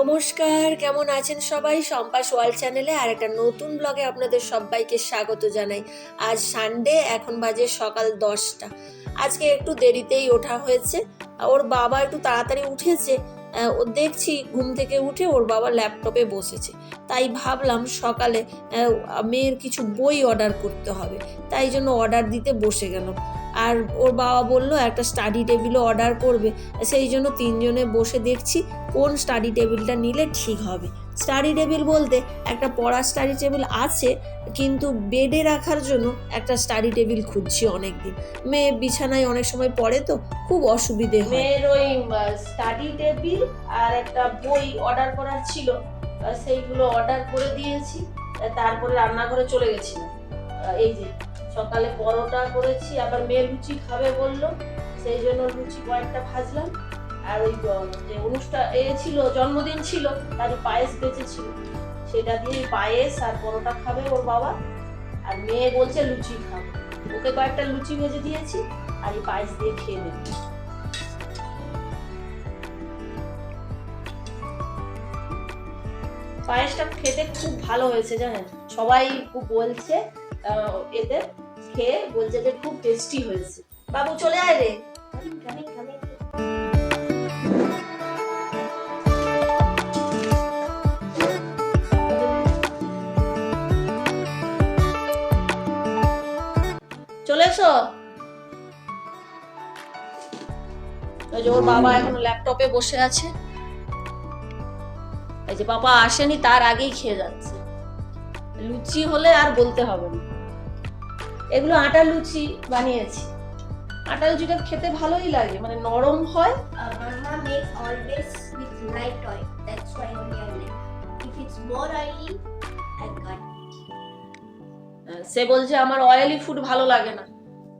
নমস্কার, কেমন আছেন সবাই? শম্পাস ওয়ার্ল্ড চ্যানেলে আর একটা নতুন ব্লগে আপনাদের সবাইকে স্বাগত জানাই। আজ সানডে, এখন বাজে সকাল 10টা। আজকে একটু দেরিতেই ওঠা হয়েছে। ওর বাবা একটু তাড়াতাড়ি উঠেছে। ও দেখছি ঘুম থেকে উঠে ওর বাবা ল্যাপটপে বসেছে। তাই ভাবলাম সকালে মেয়ের কিছু বই অর্ডার করতে হবে, তাই জন্য অর্ডার দিতে বসে গেলাম। আর ওর বাবা বললো একটা স্টাডি টেবিলও অর্ডার করবে, সেই জন্য তিনজনে বসে দেখছি কোন স্টাডি টেবিলটা নিলে ঠিক হবে। স্টাডি টেবিল বলতে একটা পড়ার স্টাডি টেবিল আছে, কিন্তু বেডে রাখার জন্য একটা স্টাডি টেবিল খুঁজছি অনেকদিন। মেয়ে বিছানায় অনেক সময় পড়ে তো খুব অসুবিধে হয়। মেয়ের ওই স্টাডি টেবিল আর একটা বই অর্ডার করার ছিল, সেইগুলো অর্ডার করে দিয়েছি। তারপরে রান্নাঘরে চলে গেছিলাম। এই যে সকালে পরোটা করেছি, আবার মেয়ে লুচি খাবে বললো, সেই জন্য লুচি কয়েকটা ভাজলাম। আর ওই যে অনুষ্ঠান ছিল, জন্মদিন ছিল, তার পায়েস বেঁচেছিল, সেটা দিয়ে পায়েস আর পরোটা খাবে ওর বাবা। আর মেয়ে বলছে লুচি খাবে, ওকে কয়েকটা লুচি ভেজে দিয়েছি আর এই পায়েস দিয়ে খেয়ে নেবে। পায়েসটা খেতে খুব ভালো হয়েছে জানেন, সবাই খুব বলছে, এতে খেয়ে বলছে যে খুব টেস্টি হয়েছে। বাবু চলে আয় রে। চলে এসো। ওর বাবা এখন ল্যাপটপে বসে আছে। এই যে বাবা আসেনি তার আগেই খেয়ে যাচ্ছে। লুচি হলে আর বলতে হবে না। এগুলো আটা লুচি বানিয়েছি। আটা লুচিটা খেতে ভালোই লাগে, মানে নরম হয়। Mama makes always with light oil. That's why only I like. If it's more oily, I can't. সে বলছে আমার অয়েলি ফুড ভালো লাগে না,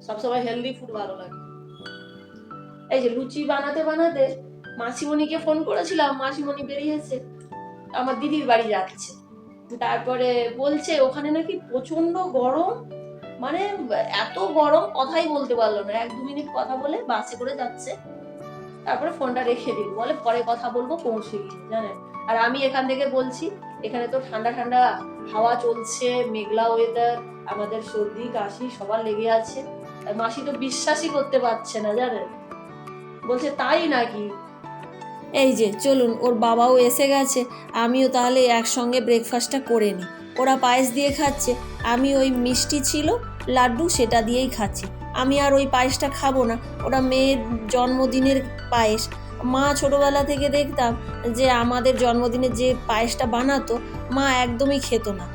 সবসময় হেলদি ফুড ভালো লাগে। এই যে লুচি বানাতে বানাতে মাসিমণিকে ফোন করেছিলাম, মাসিমণি বেরিয়েছে, আমার দিদির বাড়ি যাচ্ছে। তারপরে বলছে ওখানে নাকি প্রচন্ড গরম, মানে এত গরম কথাই বলতে পারলো না। 1-2 মিনিট কথা বলে বাসে করে যাচ্ছে, তারপরে ফোনটা রেখে দিল, বলে পরে কথা বলবো পৌঁছে গিয়ে, জানেন। আর আমি এখান থেকে বলছি, এখানে তো ঠান্ডা ঠান্ডা হাওয়া চলছে, মেঘলা ওয়েদার, আমাদের সর্দি কাশি সবার লেগে আছে। মাসি তো বিশ্বাসই করতে পারছে না, জানেন, বলছে তাই নাকি। এই যে চলুন, ওর বাবাও এসে গেছে, আমিও তাহলে একসঙ্গে ব্রেকফাস্টটা করে নিই। ওরা পায়েস দিয়ে খাচ্ছে, আমি ওই মিষ্টি ছিল লাড্ডু, সেটা দিয়েই খাচ্ছি। আমি আর ওই পায়েসটা খাবো না, ওটা মেয়ের জন্মদিনের পায়েস। মা ছোটবেলা থেকে দেখতাম যে আমাদের জন্মদিনে যে পায়েসটা বানাতো, মা একদমই খেত না।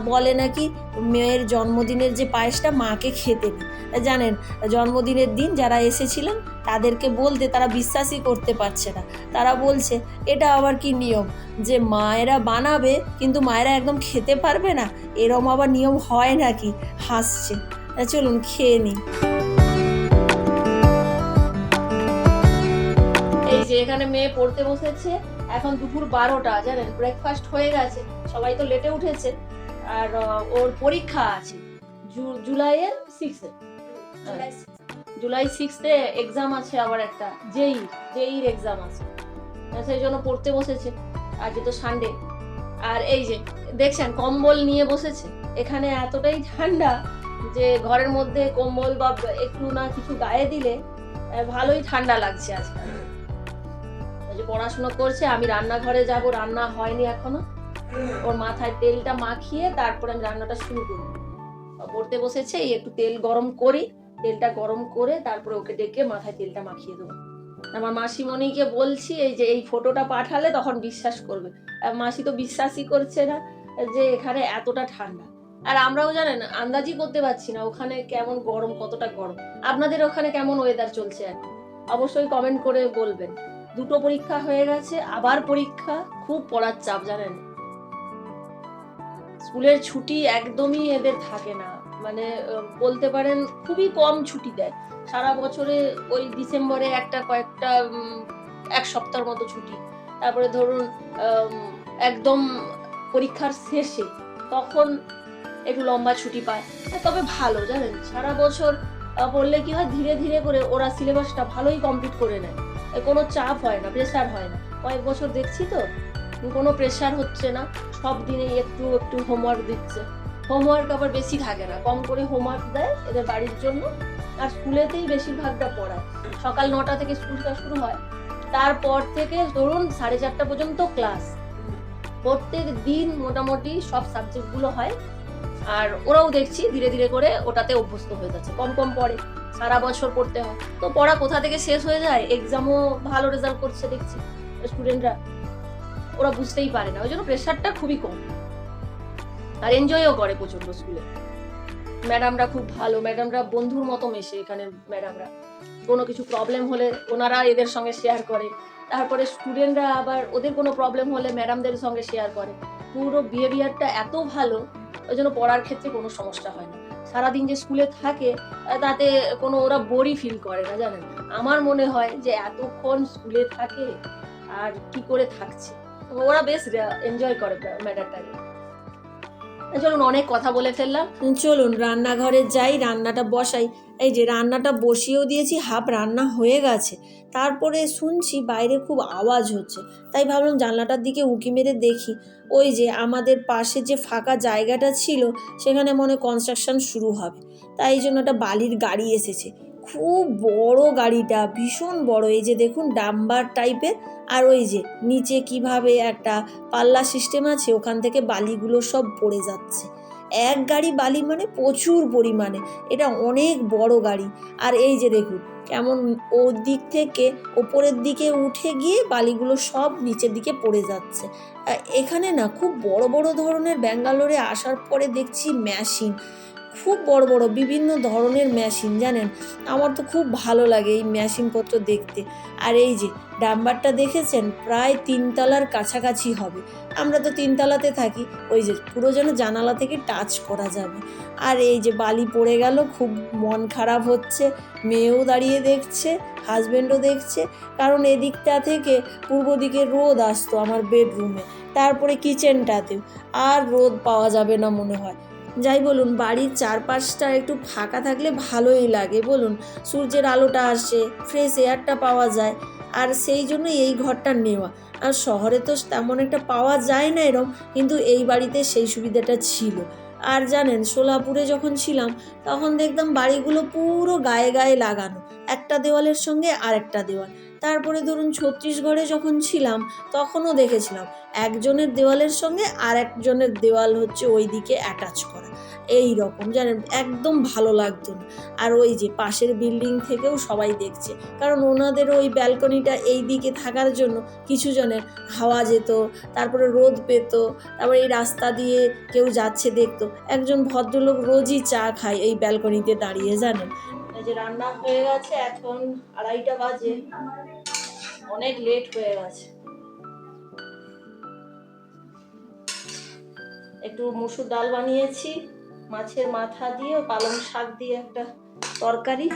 বলে নাকি মেয়ের জন্মদিনের যে পায়েসটা মাকে খেতে নেই। জানেন, জন্মদিনের দিন যারা এসেছিলেন তাদেরকে বলতে তারা বিশ্বাসই করতে পারছে না। তারা বলছে এটা আবার কি নিয়ম যে মায়েরা বানাবে কিন্তু মায়েরা একদম খেতে পারবে না, এরম আবার নিয়ম হয় নাকি? হাসছে। চলুন খেয়ে নিই। এই যে এখানে মেয়ে পড়তে বসেছে, এখন দুপুর 12টা, জানেন, ব্রেকফাস্ট হয়ে গেছে, সবাই তো লেটে উঠেছে। আর ওর পরীক্ষা আছে জুলাইয়ের 6-এ, জুলাই 6-এ এক্সাম আছে, আবার একটা জেইর এক্সাম আছে, সেই জন্য পড়তে বসেছে। আজকে তো সানডে। আর এই যে দেখছেন কম্বল নিয়ে বসেছে। এখানে এতটাই ঠান্ডা যে ঘরের মধ্যে কম্বল বা একটু না কিছু গায়ে দিলে ভালোই ঠান্ডা লাগছে আজকাল। যে পড়াশোনা করছে, আমি রান্নাঘরে যাব, রান্না হয়নি এখনো। ওর মাথায় তেলটা মাখিয়ে তারপরে আমি রান্নাটা শুরু করব। পড়তে বসেছে, একটু তেল গরম করি, তেলটা গরম করে তারপরে ওকে ডেকে মাথায় তেলটা মাখিয়ে দেবো। আমার মাসিমণিকে বলছি এই যে এই ফটোটা পাঠালে তখন বিশ্বাস করবে। মাসি তো বিশ্বাসই করছে না যে এখানে এতটা ঠান্ডা। আর আমরাও জানেন আন্দাজই করতে পারছি না ওখানে কেমন গরম, কতটা গরম। আপনাদের ওখানে কেমন ওয়েদার চলছে এখন অবশ্যই কমেন্ট করে বলবেন। 2টো পরীক্ষা হয়ে গেছে, আবার পরীক্ষা, খুব পড়ার চাপ, জানেন। স্কুলের ছুটি একদমই এদের থাকে না, মানে বলতে পারেন খুবই কম ছুটি দেয়। সারা বছরে ওই ডিসেম্বরে কয়েকটা 1 সপ্তাহের মতো ছুটি, তারপরে ধরুন একদম পরীক্ষার শেষে তখন একটু লম্বা ছুটি পায়। তবে ভালো, জানেন, সারা বছর পড়লে কি হয়, ধীরে ধীরে করে ওরা সিলেবাসটা ভালোই কমপ্লিট করে নেয়, কোনো চাপ হয় না, প্রেসার হয় না। কয়েক বছর দেখছি তো, কোনো প্রেশার হচ্ছে না, সব দিনে একটু একটু হোমওয়ার্ক দিচ্ছে। হোমওয়ার্ক আবার বেশি থাকে না, কম করে হোমওয়ার্ক দেয় এদের বাড়ির জন্য। আর স্কুলেতেই বেশিরভাগটা পড়ায়। সকাল 9টা থেকে স্কুলটা শুরু হয়, তারপর থেকে ধরুন 4:30 পর্যন্ত ক্লাস। প্রত্যেক দিন মোটামুটি সব সাবজেক্টগুলো হয়। আর ওরাও দেখছি ধীরে ধীরে করে ওটাতে অভ্যস্ত হয়ে যাচ্ছে, কম কম পড়ে, সারা বছর পড়তে হয় তো পড়া কোথা থেকে শেষ হয়ে যায়। এক্সামও ভালো রেজাল্ট করছে দেখছি স্টুডেন্টরা, ওরা বুঝতেই পারে না, ওই জন্য প্রেশারটা খুবই কম। আর এনজয়ও করে প্রচন্ড স্কুলে। ম্যাডামরা খুব ভালো, ম্যাডামরা বন্ধুর মতো মেশে এখানে। ম্যাডামরা কোনো কিছু প্রবলেম হলে ওনারা এদের সঙ্গে শেয়ার করে, তারপরে স্টুডেন্টরা আবার ওদের কোনো প্রবলেম হলে ম্যাডামদের সঙ্গে শেয়ার করে। পুরো বিহেভিয়ারটা এত ভালো, ওই জন্য পড়ার ক্ষেত্রে কোনো সমস্যা হয় না। সারাদিন যে স্কুলে থাকে তাতে কোনো ওরা বোরই ফিল করে না, জানেন। আমার মনে হয় যে এতক্ষণ স্কুলে থাকে আর কি করে থাকছে, ওরা বেশ এনজয় করে ম্যাটারটাকে। চলুন, অনেক কথা বলে ফেললাম, চলুন রান্নাঘরে যাই, রান্নাটা বসাই। এই যে রান্নাটা বসিয়েও দিয়েছি, হাফ রান্না হয়ে গেছে। তারপরে শুনছি বাইরে খুব আওয়াজ হচ্ছে, তাই ভাবলাম জানলাটার দিকে উঁকি মেরে দেখি। ওই যে আমাদের পাশে যে ফাঁকা জায়গাটা ছিল সেখানে মনে কনস্ট্রাকশন শুরু হবে, তাই এই জন্য একটা বালির গাড়ি এসেছে। খুব বড় গাড়িটা, ভীষণ বড়। এই যে দেখুন ডাম্বার টাইপের, আর ওই যে নিচে কিভাবে একটা পাল্লা সিস্টেম আছে, ওখান থেকে বালিগুলো সব পড়ে যাচ্ছে। এক গাড়ি বালি মানে প্রচুর পরিমাণে, এটা অনেক বড় গাড়ি। আর এই যে দেখুন কেমন ওর দিক থেকে ওপরের দিকে উঠে গিয়ে বালিগুলো সব নিচের দিকে পড়ে যাচ্ছে। এখানে না খুব বড় বড় ধরনের, ব্যাঙ্গালোরে আসার পরে দেখছি মেশিন, খুব বড় বড় বিভিন্ন ধরনের মেশিন, জানেন। আমার তো খুব ভালো লাগে এই মেশিনপত্র দেখতে। আর এই যে ডাম্বারটা দেখেছেন, প্রায় 3 তলার কাছাকাছি হবে। আমরা তো 3 তলাতে থাকি, ওই যে পুরো যেন জানালা থেকে টাচ করা যাবে। আর এই যে বালি পড়ে গেল, খুব মন খারাপ হচ্ছে। মেয়েও দাঁড়িয়ে দেখছে, হাজব্যান্ডও দেখছে, কারণ এদিকটা থেকে পূর্ব দিকে রোদ আসতো আমার বেডরুমে, তারপরে কিচেনটাতেও। আর রোদ পাওয়া যাবে না মনে হয়। যাই বলুন, বাড়ির চারপাশটা একটু ফাঁকা থাকলে ভালোই লাগে বলুন, সূর্যের আলোটা আসে, ফ্রেশ এয়ারটা পাওয়া যায়। আর সেই জন্য এই ঘরটা নেওয়া। আর শহরে তো তেমন একটা পাওয়া যায় না এরম, কিন্তু এই বাড়িতে সেই সুবিধাটা ছিল। আর জানেন, সোলাপুরে যখন ছিলাম তখন দেখতাম বাড়িগুলো পুরো গায়ে গায়ে লাগানো, একটা দেওয়ালের সঙ্গে আরেকটা দেওয়াল। তারপরে ধরুন ছত্তিশগড়ে যখন ছিলাম তখনও দেখেছিলাম একজনের দেওয়ালের সঙ্গে আর একজনের দেওয়াল হচ্ছে ওই দিকে অ্যাটাচ করা, এই রকম, জানেন, একদম ভালো লাগতো না। আর ওই যে পাশের বিল্ডিং থেকেও সবাই দেখছে, কারণ ওনাদের ওই ব্যালকনিটা এই দিকে থাকার জন্য কিছু জনের হাওয়া যেত, তারপরে রোদ পেত, তারপরে এই রাস্তা দিয়ে কেউ যাচ্ছে দেখতো। একজন ভদ্রলোক রোজই চা খায় এই ব্যালকনিতে দাঁড়িয়ে, জানেন। এই যে রান্না হয়ে গেছে, এখন 2:30 বাজে, অনেক লেট হয়ে গেছে। একটু মসুর ডাল বানিয়েছি, মাছের মাথা দিয়ে পালং শাক দিয়ে একটা তরকারি,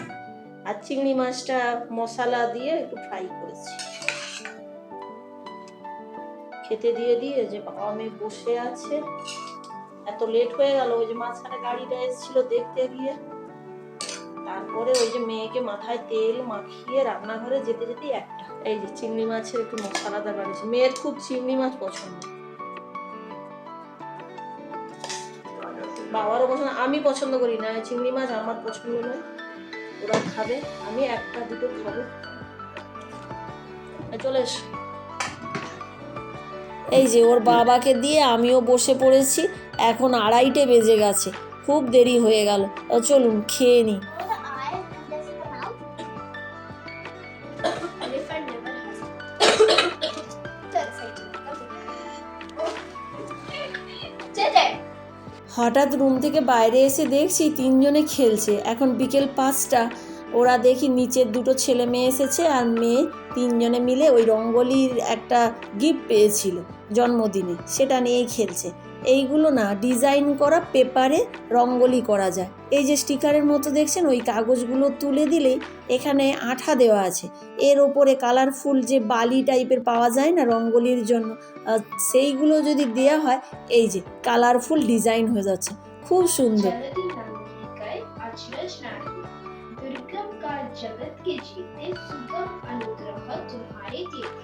আর চিংড়ি মাছটা মশলা দিয়ে একটু ফ্রাই করেছি। খেতে দিয়ে দিয়ে যে বাবা মেয়ে বসে আছে, এত লেট হয়ে গেল। ওই যে মাঝখানে গাড়িটা এসেছিল দেখতে গিয়ে, তারপরে ওই যে মেয়েকে মাথায় তেল মাখিয়ে রান্নাঘরে যেতে যেতেই একটা। এই যে চিংড়ি মাছের একটু মশলাদার বানিয়েছি, মেয়ের খুব চিংড়ি মাছ পছন্দ, বাবারও পছন্দ, আমি পছন্দ করি না চিংড়ি মাছ, আমার পছন্দ নয়, ওরা খাবে, আমি একটা দুটো খাবো। চলে এস। এই যে ওর বাবাকে দিয়ে আমিও বসে পড়েছি, এখন 2:30 বেজে গেছে, খুব দেরি হয়ে গেল। চলুন খেয়ে নিই। হঠাৎ রুম থেকে বাইরে এসে দেখছি 3 জনে খেলছে। এখন বিকেল 5টা, ওরা দেখি নিচের 2 ছেলে মেয়ে এসেছে, আর মেয়ে 3 জনে মিলে ওই রঙ্গোলির একটা গিফট পেয়েছিল জন্মদিনে, সেটা নিয়েই খেলছে। এইগুলো না ডিজাইন করা পেপারে রঙ্গোলি করা যায়। এই যে স্টিকারের মতো দেখছেন, ওই কাগজগুলো তুলে দিলেই এখানে আঠা দেওয়া আছে, এর ওপরে কালারফুল যে বালি টাইপের পাওয়া যায় না রঙ্গোলির জন্য, সেইগুলো যদি দেওয়া হয়, এই যে কালারফুল ডিজাইন হয়ে যাচ্ছে, খুব সুন্দর। दुर्गम का जगत के जीते सुगम अनुग्रह तुम्हारे देते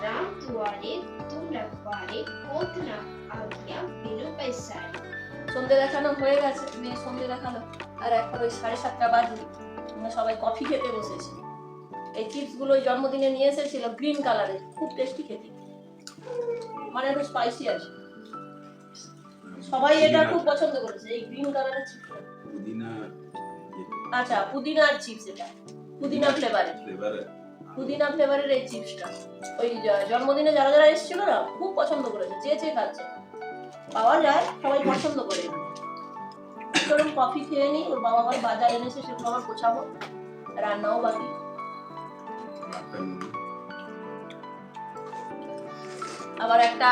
राम दुआरे तुम না পারে কোট না আজ্ঞা বিনু পয়সায়। সন্ধে দেখানো হয়ে গেছে, মেয়ে সন্ধে দেখালো, আর এখন ওই 7:30 বাজে, আমরা সবাই কফি খেতে বসেছি। এই চিপস গুলো ওই জন্মদিনে নিয়ে এসেছিল, গ্রিন কালারের, খুব টেস্টি খেতে, মানে একটু স্পাইসি আছে। সবাই এটা খুব পছন্দ করেছে, এই গ্রিন কালারের চিপসটা। পুদিনা আচ্ছা, পুদিনার চিপস এটা, পুদিনা ফ্লেভারের, পুদিনা ফ্লেভারের এই চিপসটা ওই জন্মদিনে যারা যারা এসেছিল না খুব পছন্দ করেছে, চেয়ে খাচ্ছে। পাওয়া যায়, সবাই পছন্দ করে। চলুন কফি খেয়ে নিই, ওর বাবা আবার বাজার এনেছে, সেগুলো আবার গোছাবো, রান্নাও বাকি। আবার একটা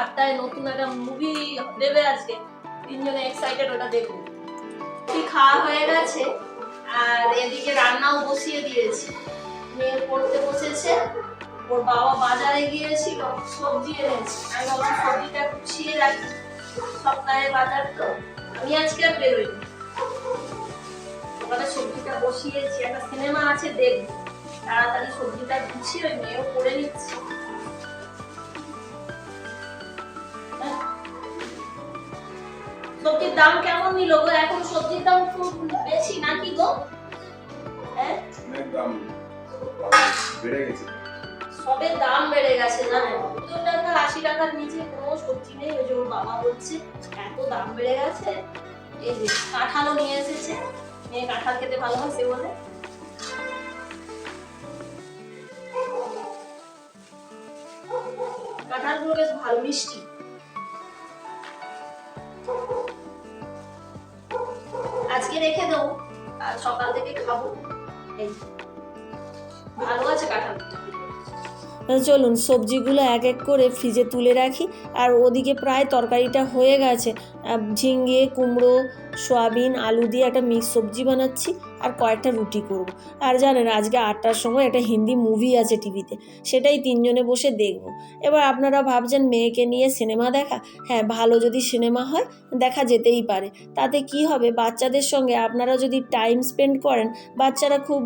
8টায় নতুন একটা মুভি দেবে আজকে, তিনজনে এক্সাইটেড, ওটা দেখবো। কি খাওয়া হয়ে গেছে, আর এদিকে রান্নাও বসিয়ে দিয়েছি। মেয়ে পড়তে বসেছে, ওর বাবা বাজারে গিয়েছিল, সবজি এনেছে। আমি ভাবলাম সবজিটা গুছিয়ে রাখি, সপ্তাহে বাজার তো, আমি আজকে আর বেরোইনি। ওখানে সবজিটা বসিয়েছি, একটা সিনেমা আছে দেখবো, তাড়াতাড়ি সবজিটা গুছিয়ে ওই মেয়েও করে নিচ্ছি। সবজির দাম কেমন নিল গো? এখন সবজির দাম খুব বেশি নাকি গো? হ্যাঁ, অনেক দাম বেড়ে গেছে। সবে দাম বেড়ে গেছে জানেন, 70 টাকা 80 টাকার নিচে কোনো সবজি নেই। ওই যে ওর বাবা বলছে এত দাম বেড়ে গেছে। এই যে কাঁঠালও নিয়ে এসেছে, মেয়ে কাঁঠাল খেতে ভালোবাসে বলে। কাঁঠালগুলো বেশ ভালো মিষ্টি। আজকে রেখে দেবো, আর সকাল থেকে খাবো। এই ভালো আছে কাঁঠাল। চলুন সবজিগুলো এক এক করে ফ্রিজে তুলে রাখি। আর ওদিকে প্রায় তরকারিটা হয়ে গেছে, ঝিঙে, কুমড়ো, সয়াবিন, আলু দিয়ে একটা মিক্স সবজি বানাচ্ছি, আর কয়েকটা রুটি করব। আর জানেন আজকে 8টার সময় একটা হিন্দি মুভি আছে টিভিতে, সেটাই তিনজনে বসে দেখব। এবার আপনারা ভাবছেন মেয়েকে নিয়ে সিনেমা দেখা, হ্যাঁ ভালো যদি সিনেমা হয় দেখা যেতেই পারে, তাতে কি হবে, বাচ্চাদের সঙ্গে আপনারা যদি টাইম স্পেন্ড করেন, বাচ্চারা খুব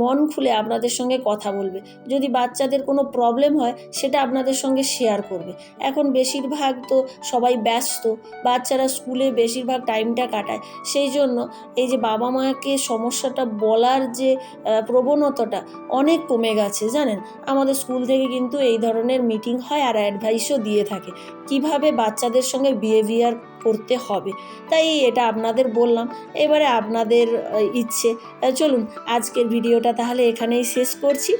মন খুলে আপনাদের সঙ্গে কথা বলবে। যদি বাচ্চাদের কোনো প্রবলেম হয় সেটা আপনাদের সঙ্গে শেয়ার করবে। এখন বেশিরভাগ তো সবাই ব্যস্ত, বাচ্চারা স্কুলে বেশিরভাগ টাইমটা কাটায়, সেই জন্য এই যে বাবা মাকে সমস্যাটা বলার যে প্রবণতাটা অনেক কমে গেছে জানেন। আমাদের স্কুল থেকে কিন্তু এই ধরনের মিটিং হয় আর অ্যাডভাইসও দিয়ে থাকে কিভাবে বাচ্চাদের সঙ্গে বিহেভিয়ার করতে হবে। তাই এটা আপনাদের বললাম, এবারে আপনাদের ইচ্ছে। চলুন আজকের ভিডিওটা তাহলে এখানেই শেষ করছি।